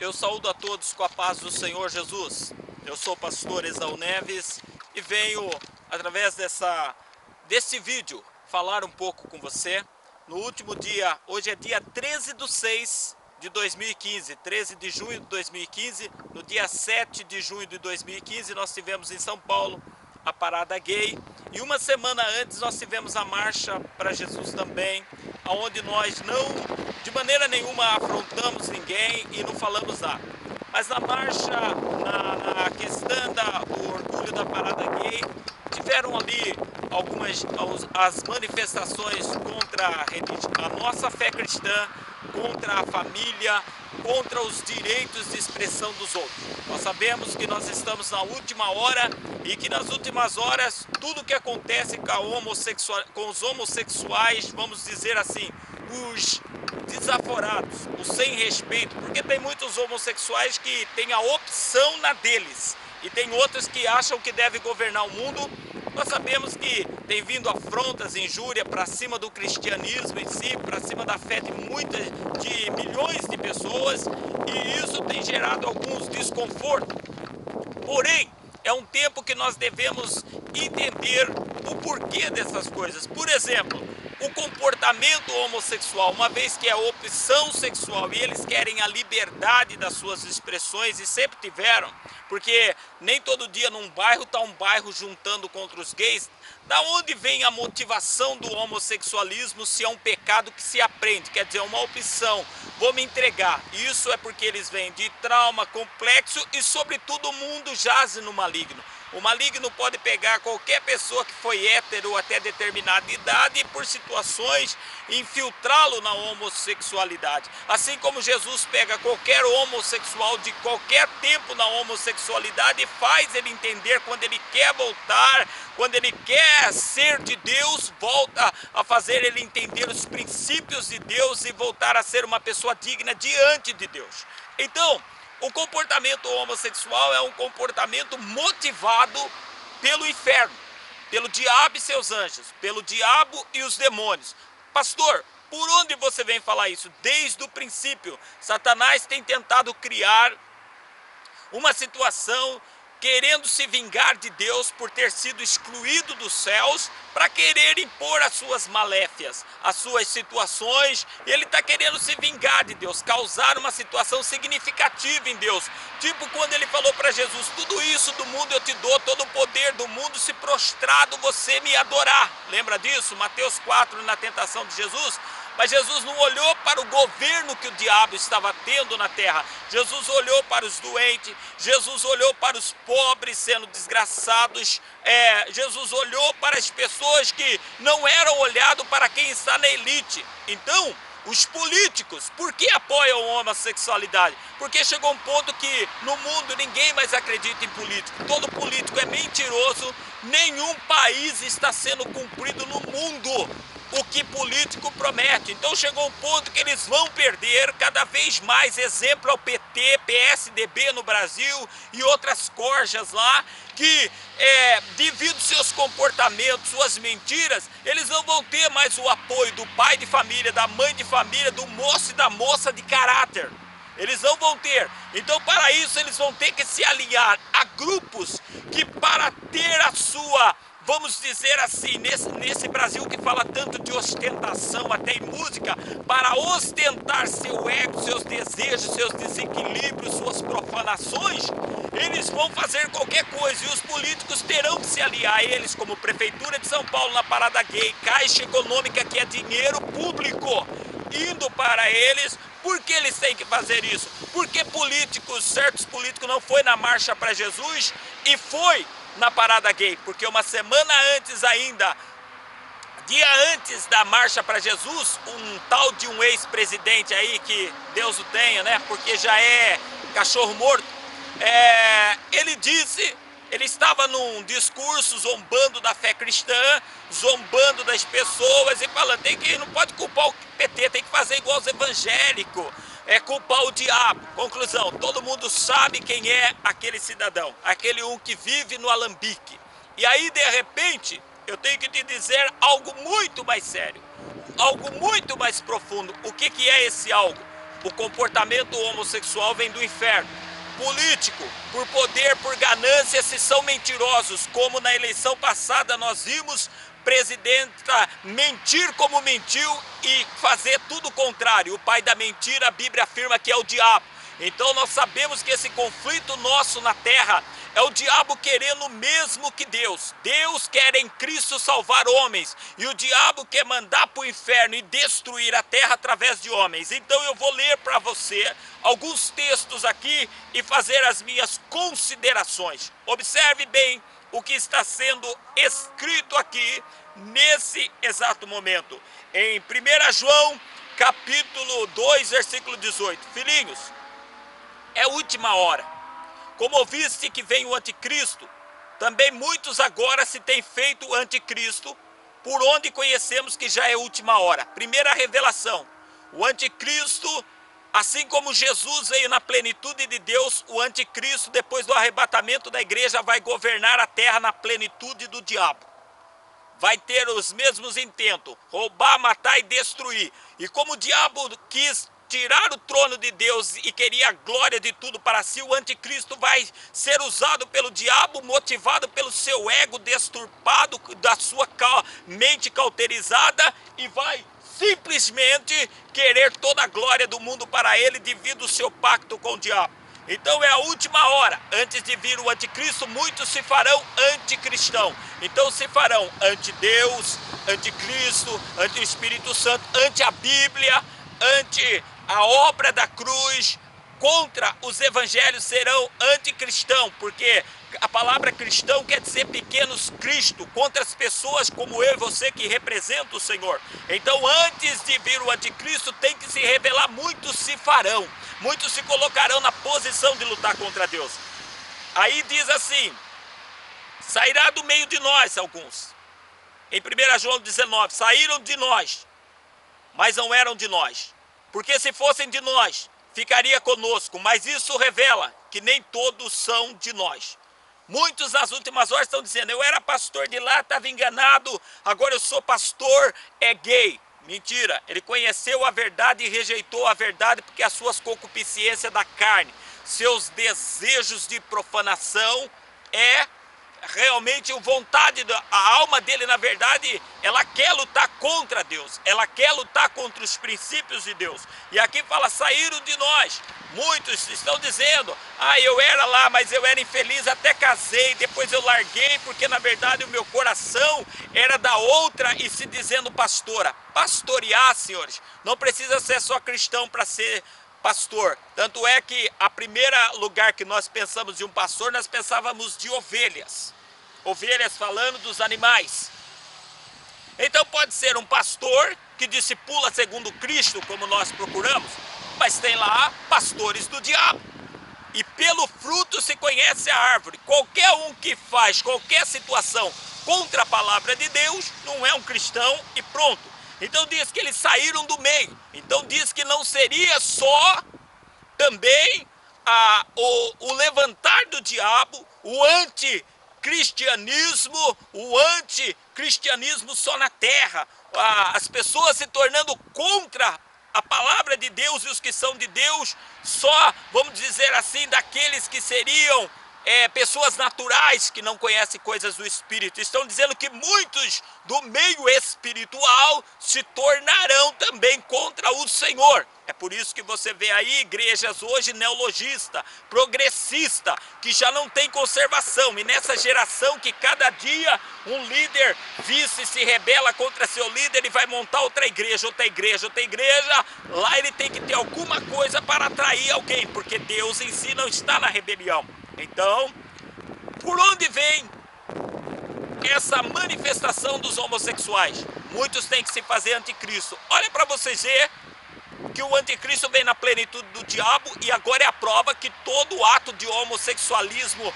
Eu saúdo a todos com a paz do Senhor Jesus. Eu sou o pastor Esaú Neves e venho, através desse vídeo, falar um pouco com você. No último dia, hoje é dia 13/6 de 2015, 13 de junho de 2015, no dia 7 de junho de 2015, nós tivemos em São Paulo a parada gay, e uma semana antes nós tivemos a marcha para Jesus também, onde nós não, de maneira nenhuma, afrontamos ninguém e não falamos nada. Mas na marcha, na questão do orgulho da parada gay, tiveram ali as manifestações contra a nossa fé cristã, contra a família, contra os direitos de expressão dos outros. Nós sabemos que nós estamos na última hora e que nas últimas horas tudo que acontece com os homossexuais, vamos dizer assim, os desaforados, os sem respeito, porque tem muitos homossexuais que têm a opção na deles e tem outros que acham que deve governar o mundo. Nós sabemos que tem vindo afrontas, injúria para cima do cristianismo em si, para cima da fé de milhões de pessoas, e isso tem gerado alguns desconfortos. Porém, é um tempo que nós devemos entender o porquê dessas coisas. Por exemplo, o comportamento homossexual, uma vez que é opção sexual e eles querem a liberdade das suas expressões, e sempre tiveram, porque nem todo dia num bairro está um bairro juntando contra os gays. Da onde vem a motivação do homossexualismo se é um pecado que se aprende? Quer dizer, uma opção, vou me entregar. Isso é porque eles vêm de trauma, complexo e sobretudo o mundo jaz no maligno. O maligno pode pegar qualquer pessoa que foi hétero até determinada idade e por situações infiltrá-lo na homossexualidade. Assim como Jesus pega qualquer homossexual de qualquer tempo na homossexualidade e faz ele entender quando ele quer voltar, quando ele quer ser de Deus, volta a fazer ele entender os princípios de Deus e voltar a ser uma pessoa digna diante de Deus. Então, o comportamento homossexual é um comportamento motivado pelo inferno, pelo diabo e seus anjos, pelo diabo e os demônios. Pastor, por onde você vem falar isso? Desde o princípio, Satanás tem tentado criar uma situação querendo se vingar de Deus por ter sido excluído dos céus, para querer impor as suas maléfias, as suas situações. Ele está querendo se vingar de Deus, causar uma situação significativa em Deus. Tipo quando ele falou para Jesus, tudo isso do mundo eu te dou, todo o poder do mundo, se prostrado você me adorar. Lembra disso? Mateus 4, na tentação de Jesus. Mas Jesus não olhou para o governo que o diabo estava tendo na terra. Jesus olhou para os doentes, Jesus olhou para os pobres sendo desgraçados, Jesus olhou para as pessoas que não eram olhadas para quem está na elite. Então, os políticos, por que apoiam a homossexualidade? Porque chegou um ponto que no mundo ninguém mais acredita em político. Todo político é mentiroso, nenhum país está sendo cumprido no mundo o que político promete. Então chegou um ponto que eles vão perder cada vez mais. Exemplo ao PT, PSDB no Brasil e outras corjas lá, que devido aos seus comportamentos, suas mentiras, eles não vão ter mais o apoio do pai de família, da mãe de família, do moço e da moça de caráter. Eles não vão ter. Então, para isso, eles vão ter que se alinhar a grupos que, para ter a sua, vamos dizer assim, nesse Brasil que fala tanto de ostentação, até em música, para ostentar seu ego, seus desejos, seus desequilíbrios, suas profanações, eles vão fazer qualquer coisa, e os políticos terão que se aliar a eles, como Prefeitura de São Paulo na parada gay, Caixa Econômica, que é dinheiro público, indo para eles. Por que eles têm que fazer isso? Porque certos políticos não foi na marcha para Jesus e foi na parada gay, porque uma semana antes ainda, dia antes da marcha para Jesus, um tal de um ex-presidente aí, que Deus o tenha, né, porque já é cachorro morto, ele estava num discurso zombando da fé cristã, zombando das pessoas e falando, não pode culpar o PT, tem que fazer igual os evangélicos, culpar o diabo. Conclusão, todo mundo sabe quem é aquele cidadão, aquele um que vive no alambique. E aí, de repente, eu tenho que te dizer algo muito mais sério, algo muito mais profundo. O que é esse algo? o comportamento homossexual vem do inferno. Político, por poder, por ganância, se são mentirosos, como na eleição passada nós vimos presidenta mentir como mentiu e fazer tudo o contrário. O pai da mentira, a Bíblia afirma que é o diabo. Então nós sabemos que esse conflito nosso na terra é o diabo querendo o mesmo que Deus. Deus quer em Cristo salvar homens e o diabo quer mandar para o inferno e destruir a terra através de homens. Então eu vou ler para você alguns textos aqui e fazer as minhas considerações. Observe bem o que está sendo escrito aqui nesse exato momento. Em 1 João capítulo 2, versículo 18. Filhinhos, é a última hora. Como ouviste que vem o anticristo, também muitos agora se têm feito o anticristo, por onde conhecemos que já é a última hora. Primeira revelação, o anticristo, assim como Jesus veio na plenitude de Deus, o anticristo, depois do arrebatamento da igreja, vai governar a terra na plenitude do diabo. Vai ter os mesmos intentos, roubar, matar e destruir. E como o diabo quis tirar o trono de Deus e queria a glória de tudo para si, o anticristo vai ser usado pelo diabo, motivado pelo seu ego desturpado, da sua mente cauterizada, e vai simplesmente querer toda a glória do mundo para ele devido ao seu pacto com o diabo. Então é a última hora. Antes de vir o anticristo, muitos se farão anticristão. Então se farão anti-Deus, anticristo, anti-Espírito Santo, anti a Bíblia, anti a obra da cruz, contra os evangelhos, serão anticristão, porque a palavra cristão quer dizer pequenos Cristo, contra as pessoas como eu e você que representam o Senhor. Então antes de vir o anticristo tem que se revelar, muitos se farão, muitos se colocarão na posição de lutar contra Deus. Aí diz assim, sairá do meio de nós alguns. Em 1 João 19, saíram de nós, mas não eram de nós. Porque se fossem de nós, ficaria conosco, mas isso revela que nem todos são de nós. Muitos nas últimas horas estão dizendo, eu era pastor de lá, estava enganado, agora eu sou pastor, é gay. Mentira, ele conheceu a verdade e rejeitou a verdade porque as suas concupiscências da carne, seus desejos de profanação realmente a vontade, a alma dele, na verdade, ela quer lutar contra Deus, ela quer lutar contra os princípios de Deus. E aqui fala, saíram de nós. Muitos estão dizendo, eu era lá, mas eu era infeliz, até casei, depois eu larguei, porque na verdade o meu coração era da outra, e se dizendo pastora. Pastorear, senhores, não precisa ser só cristão para ser pastor. Tanto é que a primeira lugar que nós pensamos de um pastor, nós pensávamos de ovelhas. Ovelhas falando dos animais. Então pode ser um pastor que discipula segundo Cristo, como nós procuramos, mas tem lá pastores do diabo. E pelo fruto se conhece a árvore. Qualquer um que faz qualquer situação contra a palavra de Deus, não é um cristão e pronto. Então diz que eles saíram do meio. Então diz que não seria só também o levantar do diabo, o anticristianismo só na terra, as pessoas se tornando contra a palavra de Deus, e os que são de Deus só, vamos dizer assim, daqueles que seriam pessoas naturais que não conhecem coisas do Espírito. Estão dizendo que muitos do meio espiritual se tornarão também contra o Senhor. É por isso que você vê aí igrejas hoje neologista, progressista, que já não tem conservação. E nessa geração que cada dia um líder vice se rebela contra seu líder e vai montar outra igreja, outra igreja, outra igreja, lá ele tem que ter alguma coisa para atrair alguém, porque Deus em si não está na rebelião. Então, por onde vem essa manifestação dos homossexuais? Muitos têm que se fazer anticristo. Olha para vocês ver que o anticristo vem na plenitude do diabo, e agora é a prova que todo ato de homossexualismo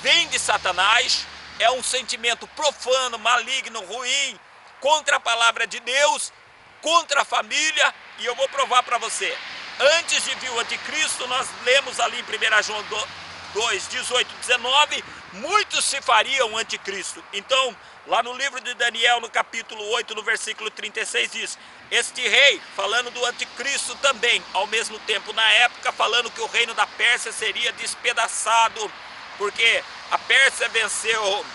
vem de Satanás, é um sentimento profano, maligno, ruim, contra a palavra de Deus, contra a família. E eu vou provar para você. Antes de vir o anticristo, nós lemos ali em 1 João 2, 18, 19, muitos se fariam anticristo. Então, lá no livro de Daniel, no capítulo 8, no versículo 36, diz: este rei, falando do anticristo também, ao mesmo tempo, na época, falando que o reino da Pérsia seria despedaçado, porque a Pérsia venceu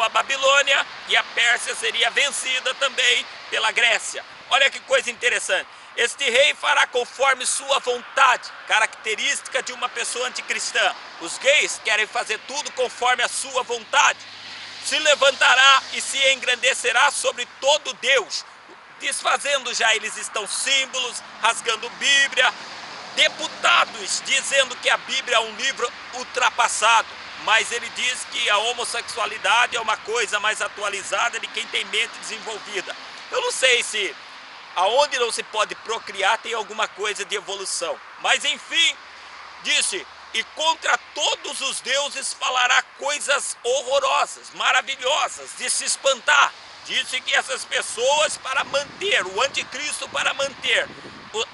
a Babilônia e a Pérsia seria vencida também pela Grécia. Olha que coisa interessante. Este rei fará conforme sua vontade, característica de uma pessoa anticristã. Os gays querem fazer tudo conforme a sua vontade. Se levantará e se engrandecerá sobre todo Deus, desfazendo já eles estão símbolos, rasgando Bíblia, deputados dizendo que a Bíblia é um livro ultrapassado, mas ele diz que a homossexualidade é uma coisa mais atualizada de quem tem mente desenvolvida. Eu não sei se aonde não se pode procriar tem alguma coisa de evolução, mas enfim, disse: e contra todos os deuses falará coisas horrorosas, maravilhosas, de se espantar. Disse que essas pessoas, para manter, o anticristo para manter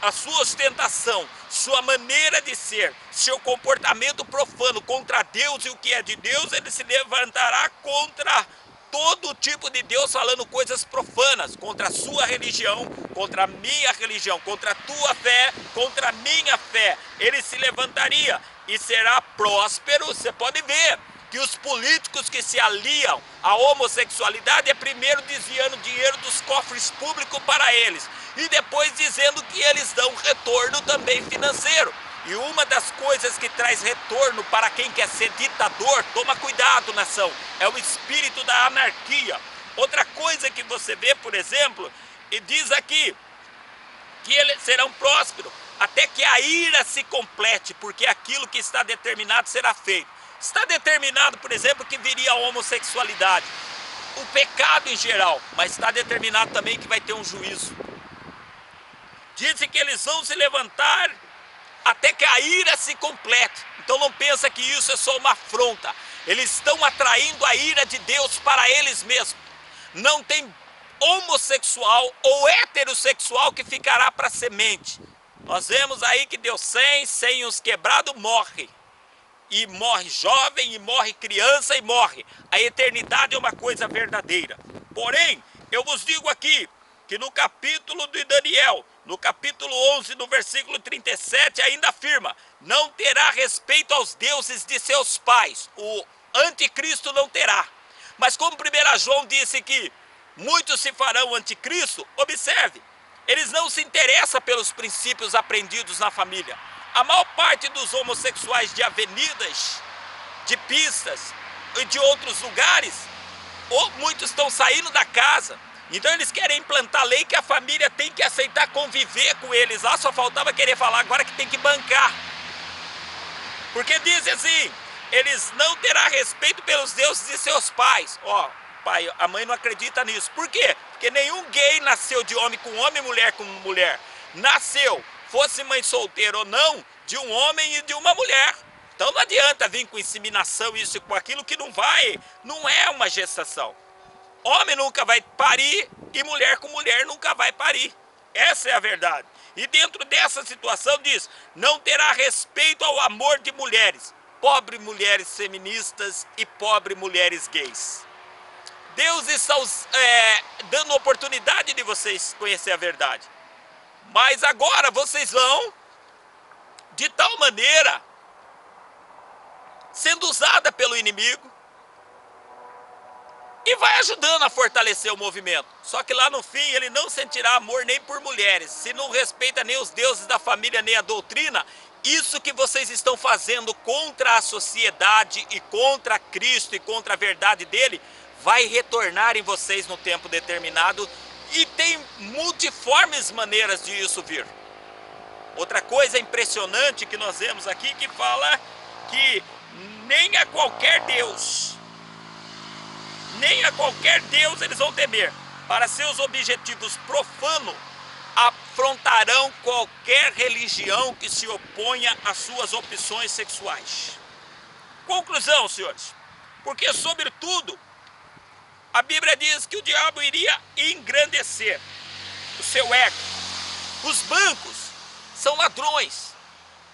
a sua ostentação, sua maneira de ser, seu comportamento profano contra Deus e o que é de Deus, ele se levantará contra todo tipo de Deus, falando coisas profanas, contra a sua religião, contra a minha religião, contra a tua fé, contra a minha fé. Ele se levantaria e será próspero. Você pode ver que os políticos que se aliam à homossexualidade é primeiro desviando dinheiro dos cofres públicos para eles e depois dizendo que eles dão retorno também financeiro. E uma das coisas que traz retorno para quem quer ser ditador, toma cuidado, nação, é o espírito da anarquia. Outra coisa que você vê, por exemplo, e diz aqui que eles serão prósperos até que a ira se complete, porque aquilo que está determinado será feito. Está determinado, por exemplo, que viria a homossexualidade, o pecado em geral, mas está determinado também que vai ter um juízo. Dizem que eles vão se levantar até que a ira se complete. Então não pensa que isso é só uma afronta. Eles estão atraindo a ira de Deus para eles mesmos. Não tem homossexual ou heterossexual que ficará para semente. Nós vemos aí que deu 100 os quebrados morre. E morre jovem, e morre criança, e morre. A eternidade é uma coisa verdadeira. Porém, eu vos digo aqui, que no capítulo de Daniel, no capítulo 11, no versículo 37, ainda afirma: não terá respeito aos deuses de seus pais. O anticristo não terá. Mas como 1 João disse que muitos se farão anticristo, observe, eles não se interessam pelos princípios aprendidos na família. A maior parte dos homossexuais de avenidas, de pistas e de outros lugares, ou muitos estão saindo da casa. Então eles querem implantar lei que a família tem que aceitar conviver com eles. Lá só faltava querer falar agora que tem que bancar. Porque dizem assim: eles não terão respeito pelos deuses de seus pais. Ó, pai, a mãe não acredita nisso. Por quê? Porque nenhum gay nasceu de homem com homem, mulher com mulher. Nasceu, fosse mãe solteira ou não, de um homem e de uma mulher. Então não adianta vir com inseminação, isso e com aquilo, que não é uma gestação. Homem nunca vai parir e mulher com mulher nunca vai parir. Essa é a verdade. E dentro dessa situação diz: não terá respeito ao amor de mulheres, pobres mulheres feministas e pobres mulheres gays. Deus está dando oportunidade de vocês conhecer a verdade. Mas agora vocês vão, de tal maneira, sendo usada pelo inimigo, e vai ajudando a fortalecer o movimento. Só que lá no fim ele não sentirá amor nem por mulheres. Se não respeita nem os deuses da família, nem a doutrina, isso que vocês estão fazendo contra a sociedade e contra Cristo e contra a verdade dele, vai retornar em vocês no tempo determinado. E tem multiformes maneiras de isso vir. Outra coisa impressionante que nós vemos aqui, que fala que nem a qualquer Deus eles vão temer. Para seus objetivos profanos, afrontarão qualquer religião que se oponha às suas opções sexuais. Conclusão, senhores, porque sobretudo a Bíblia diz que o diabo iria engrandecer o seu ego. Os bancos são ladrões.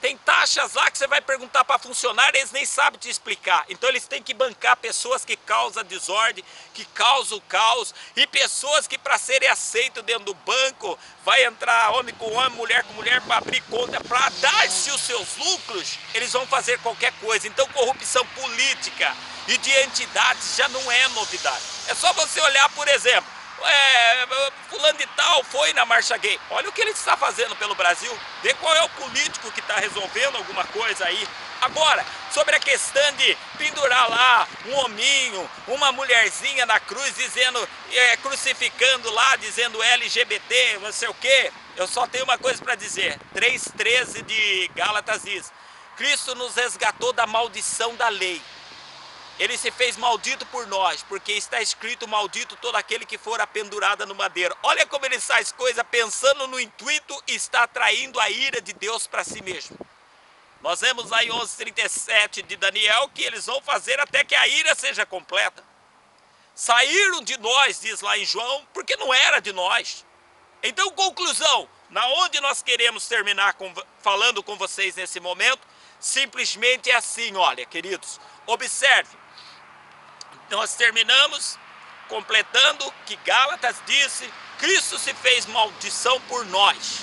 Tem taxas lá que você vai perguntar para funcionário, eles nem sabem te explicar. Então eles têm que bancar pessoas que causam desordem, que causam caos, e pessoas que para serem aceitos dentro do banco, vai entrar homem com homem, mulher com mulher para abrir conta, para dar-se os seus lucros, eles vão fazer qualquer coisa. Então corrupção política e de entidades já não é novidade. É só você olhar, por exemplo, fulano de tal foi na marcha gay. Olha o que ele está fazendo pelo Brasil. Vê qual é o político que está resolvendo alguma coisa aí. Agora, sobre a questão de pendurar lá um hominho, uma mulherzinha na cruz, dizendo, crucificando lá, dizendo LGBT, não sei o quê. Eu só tenho uma coisa para dizer. 3,13 de Gálatas diz: Cristo nos resgatou da maldição da lei. Ele se fez maldito por nós, porque está escrito: maldito todo aquele que for apendurado no madeiro. Olha como ele faz coisa pensando no intuito e está atraindo a ira de Deus para si mesmo. Nós vemos lá em 11:37 de Daniel que eles vão fazer até que a ira seja completa. Saíram de nós, diz lá em João, porque não era de nós. Então, conclusão, na onde nós queremos terminar falando com vocês nesse momento, simplesmente é assim, olha, queridos, observe. Nós terminamos completando que Gálatas disse: Cristo se fez maldição por nós.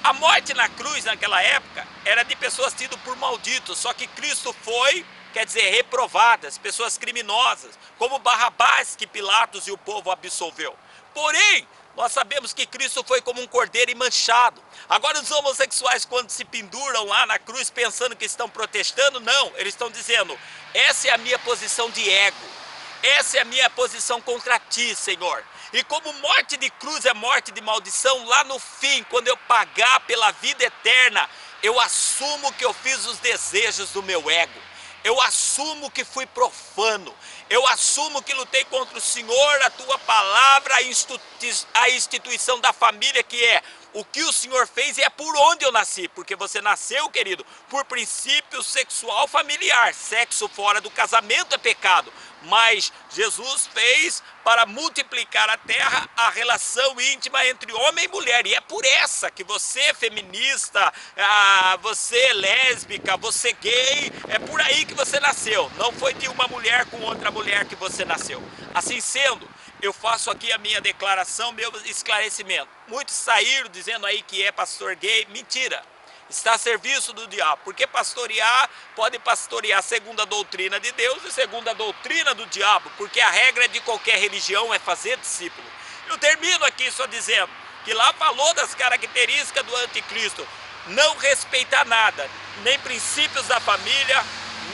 A morte na cruz naquela época era de pessoas tidas por malditos, só que Cristo foi, quer dizer, reprovadas, pessoas criminosas, como Barrabás, que Pilatos e o povo absolveu. Porém, nós sabemos que Cristo foi como um cordeiro manchado. Agora os homossexuais, quando se penduram lá na cruz pensando que estão protestando, não, eles estão dizendo: essa é a minha posição de ego. Essa é a minha posição contra ti, Senhor. E como morte de cruz é morte de maldição, lá no fim, quando eu pagar pela vida eterna, eu assumo que eu fiz os desejos do meu ego. Eu assumo que fui profano. Eu assumo que lutei contra o Senhor, a tua palavra, a instituição da família, que é o que o Senhor fez, e é por onde eu nasci. Porque você nasceu, querido, por princípio sexual familiar. Sexo fora do casamento é pecado. Mas Jesus fez para multiplicar a terra a relação íntima entre homem e mulher. E é por essa que você feminista, você lésbica, você gay, é por aí que você nasceu. Não foi de uma mulher com outra mulher que você nasceu. Assim sendo, eu faço aqui a minha declaração, meu esclarecimento. Muitos saíram dizendo aí que é pastor gay. Mentira. Está a serviço do diabo, porque pastorear, pode pastorear segundo a doutrina de Deus e segundo a doutrina do diabo, porque a regra de qualquer religião é fazer discípulo. Eu termino aqui só dizendo que lá falou das características do anticristo: não respeitar nada, nem princípios da família,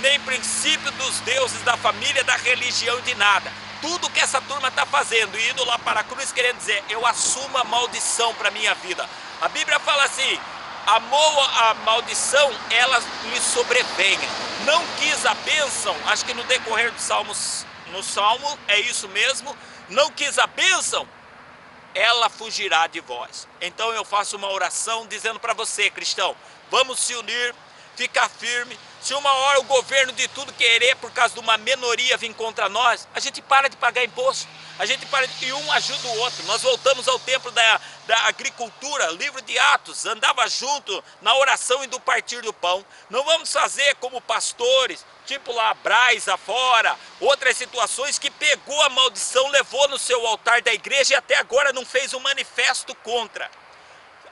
nem princípios dos deuses da família, da religião, de nada. Tudo que essa turma está fazendo, indo lá para a cruz querendo dizer: eu assumo a maldição para a minha vida. A Bíblia fala assim: amou a maldição, ela lhe sobrevenha. Não quis a bênção, acho que no decorrer dos salmos, no salmo é isso mesmo, não quis a bênção, ela fugirá de vós. Então eu faço uma oração dizendo para você, cristão, vamos se unir, ficar firme. Se uma hora o governo de tudo querer, por causa de uma minoria, vir contra nós, a gente para de pagar imposto. A gente para e um ajuda o outro. Nós voltamos ao tempo da agricultura, livro de Atos, andava junto na oração e do partir do pão. Não vamos fazer como pastores, tipo lá Braz afora, outras situações que pegou a maldição, levou no seu altar da igreja e até agora não fez um manifesto contra.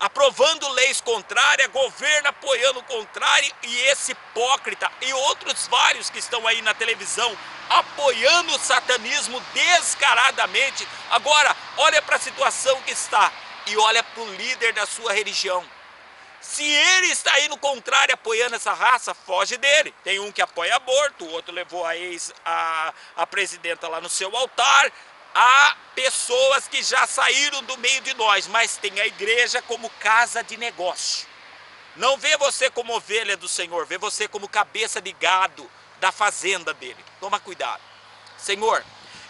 Aprovando leis contrárias, governo apoiando o contrário, e esse hipócrita e outros vários que estão aí na televisão apoiando o satanismo descaradamente. Agora, olha para a situação que está e olha para o líder da sua religião. Se ele está aí no contrário apoiando essa raça, foge dele. Tem um que apoia aborto, o outro levou a presidenta lá no seu altar. Há pessoas que já saíram do meio de nós, mas tem a igreja como casa de negócio. Não vê você como ovelha do Senhor, vê você como cabeça de gado da fazenda dele. Toma cuidado. Senhor,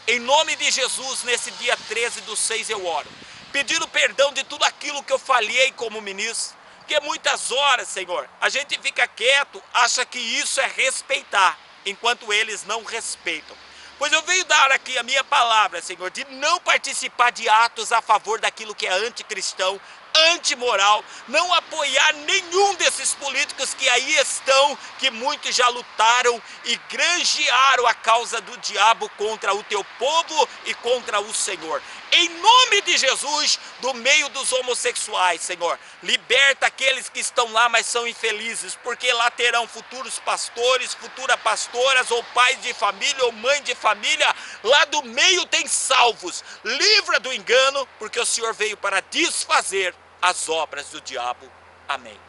em nome de Jesus, nesse dia 13/6 eu oro, pedindo perdão de tudo aquilo que eu falhei como ministro, porque muitas horas, Senhor, a gente fica quieto, acha que isso é respeitar, enquanto eles não respeitam. Pois eu venho dar aqui a minha palavra, Senhor, de não participar de atos a favor daquilo que é anticristão, antimoral, não apoiar nenhum desses políticos que aí estão, que muitos já lutaram e granjearam a causa do diabo contra o teu povo e contra o Senhor. Em nome de Jesus, do meio dos homossexuais, Senhor, liberta aqueles que estão lá, mas são infelizes, porque lá terão futuros pastores, futuras pastoras, ou pais de família, ou mãe de família, lá do meio tem salvos. Livra do engano, porque o Senhor veio para desfazer as obras do diabo. Amém.